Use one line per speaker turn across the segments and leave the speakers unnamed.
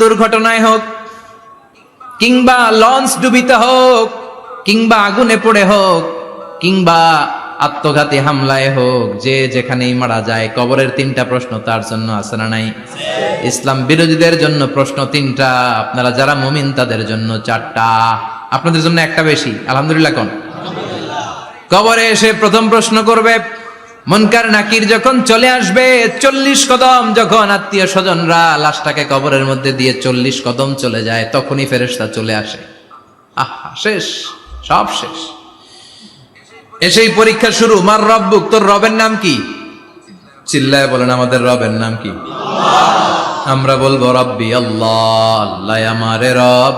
দুর্ঘটনায় হোক, কিংবা লঞ্চ ডুবিতে হোক, কিংবা আগুনে পড়ে হোক, কিংবা আত্মঘাতী হামলায় হোক, যে যেখানেই মারা যায়, কবরের তিনটা প্রশ্ন তার জন্য আছে না নাই? ইসলাম বিরোধীদের জন্য প্রশ্ন তিনটা, আপনারা যারা মুমিন তাদের জন্য চারটা, আপনাদের জন্য একটা বেশি। আলহামদুলিল্লাহ কোন? কবরে এসে প্রথম প্রশ্ন করবে, মুনকার নাকির যখন চলে আসবে, 40 কদম যখন আত্মীয় স্বজনরা লাশটাকে কবরের মধ্যে দিয়ে 40 কদম চলে যায়, তখনই ফেরেশতা চলে আসে। আহা, শেষ, সব শেষ। এসেই পরীক্ষা শুরু। মার রব্বুক, তোর রবের নাম কি? চিল্লায় বলেন, আমাদের রবের নাম কি? আমরা বলবো রব্বি আল্লাহ, আল্লাহ আমারে রব।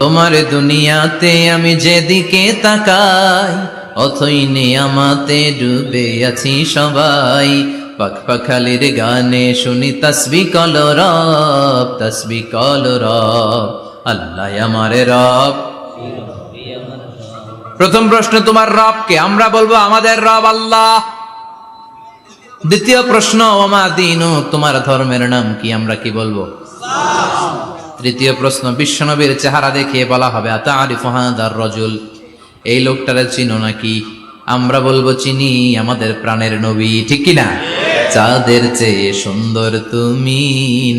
তোমার দুনিয়াতে আমি যেদিকে তাকাই, অথই নিয়ামতে ডুবে আছি সবাই। পাখপাখালির গানে শুনি তাসবিহ কল রব, তাসবিহ কল রব, আল্লাহ আমারে রব। প্রথম প্রশ্ন, তোমার রব কে? আমরা বলবো আমাদের রব আল্লাহ। দ্বিতীয় প্রশ্ন, ওমা দীনু, তোমার ধর্মের নাম কি? আমরা কি বলবো? তৃতীয় প্রশ্ন, বিশ্বনবীর চেহারা দেখিয়ে বলা হবে, আতারিফু হাদার রাজুল, এই লোকটারে চিনো নাকি? আমরা বলবো চিনি, আমাদের প্রাণের নবী, ঠিক কি না? চাঁদের চেয়ে সুন্দর তুমি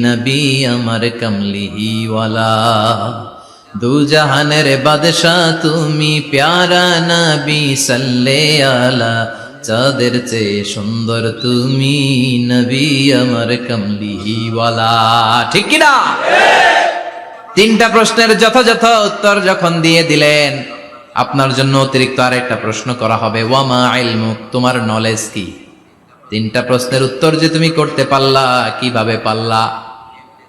নবী আমার কমলিওয়ালা, দু জাহানের বাদশা তুমি প্যারা নবী সাল্লে আলা, চাঁদের চেয়ে সুন্দর তুমি নবী আমার কমলিওয়ালা, ঠিক কি না? তিনটা প্রশ্নের যথাযথ উত্তর যখন দিয়ে দিলেন, আপনার জন্য অতিরিক্ত আরেকটা প্রশ্ন করা হবে, ওয়ামা ইলমুক, তোমার নলেজ কি? তিনটা প্রশ্নের উত্তর যে তুমি করতে পারলা, কিভাবে পারলা,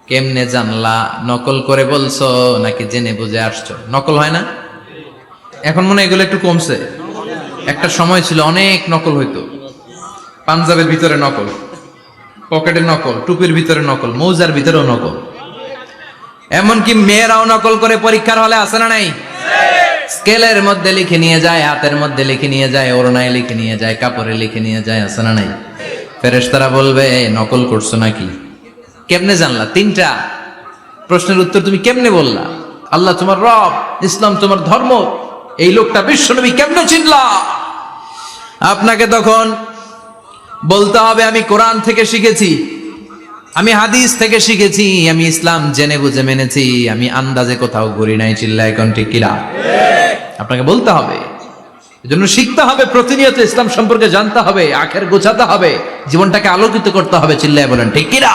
কেমনে জানলা? নকল করে বলছো নাকি জেনে বুঝে আসছো? নকল হয় না? এখন মনে হয় এগুলো একটু কমছে। একটা সময় ছিল অনেক নকল হইতো। পাঞ্জাবের ভিতরে নকল, পকেটে নকল, টুপির ভিতরে নকল, মৌজার ভিতরেও নকল, এমনকি মেয়েরাও নকল করে পরীক্ষার হলে আসে না নাই? স্কেলের মধ্যে লিখে নিয়ে যায়, হাতের মধ্যে লিখে নিয়ে যায়, ওড়নায় লিখে নিয়ে যায়, কাপড়ে লিখে নিয়ে যায়, আসে না নাই? ফেরেশতারা বলবে নকল করছো নাকি? কেমনে জানলা? তিনটা প্রশ্নের উত্তর তুমি কেমনে বললা? আল্লাহ তোমার রব, ইসলাম তোমার ধর্ম, এই লোকটা বিশ্বনবী, কেমনে চিনলা? আপনাকে তখন বলতে হবে, আমি কোরআন থেকে শিখেছি, আমি হাদিস থেকে শিখেছি, আমি ইসলাম জেনে বুঝে মেনেছি, আমি আন্দাজে কোথাও ঘুরি নাই। চিল্লায় এখন ঠিক কিনা? আপনাকে বলতে হবে, এজন্য শিখতে হবে, প্রতিনিয়ত ইসলাম সম্পর্কে জানতে হবে, আখের গোছাতে হবে, জীবনটাকে আলোকিত করতে হবে। চিল্লায় বলেন ঠিক কিনা?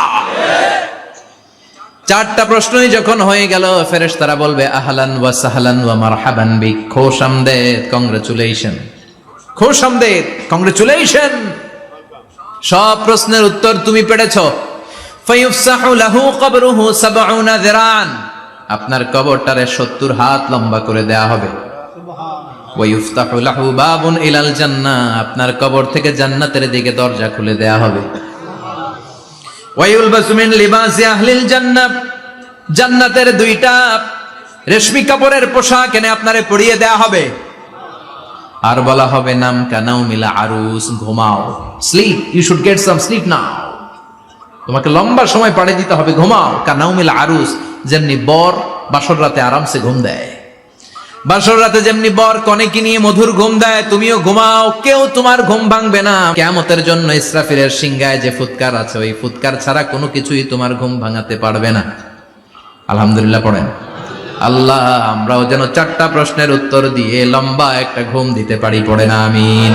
চারটা প্রশ্নই যখন হয়ে গেল, ফেরেশতারা বলবে আহলান ওয়া সাহলান ওয়া মারহাবান বিক, খোশামদেদ, কংগ্রেচুলেশন, খোশামদেদ, কংগ্রেচুলেশন, সব প্রশ্নের উত্তর তুমি পেরেছো। ফায়ুফসাহু লাহু কবরুহু ৭০ যিরান, আপনার কবরটারে ৭০ হাত লম্বা করে দেয়া হবে। ওয়া ইফতাহু লাহু বাবুন ইলাল জান্নাহ, আপনার কবর থেকে জান্নাতের দিকে দরজা খুলে দেয়া হবে। ওয়া ইউলবাসু মিন লিবাসি আহলিল জান্নাহ, জান্নাতের দুইটা রেশমি কাপড়ের পোশাক এনে আপনারে পরিয়ে দেয়া হবে। আর বলা হবে নাম কানাউমিল আরুস, ঘুমাও, sleep, you should get some sleep now, তোমাকে লম্বা সময় পাড়ে দিতে হবে, ঘুমাও। কানাউমিল আরুস, যেমনি বর বাসর রাতে আরামসে ঘুম দেয়, বাসর রাতে যেমনি বর কনেকে নিয়ে মধুর ঘুম দেয়, তুমিও ঘুমাও, কেউ তোমার ঘুম ভাঙবে না। কিয়ামতের জন্য ইসরাফিলের সিংহায় যে ফুৎকার আছে, ওই ফুৎকার ছাড়া কোনো কিছুই তোমার ঘুম ভাঙাতে পারবে না। আলহামদুলিল্লাহ পড়েন। আল্লাহ আমরাও যেন চারটা প্রশ্নের উত্তর দিয়ে লম্বা একটা ঘুম দিতে পারি, পড়েন আমিন।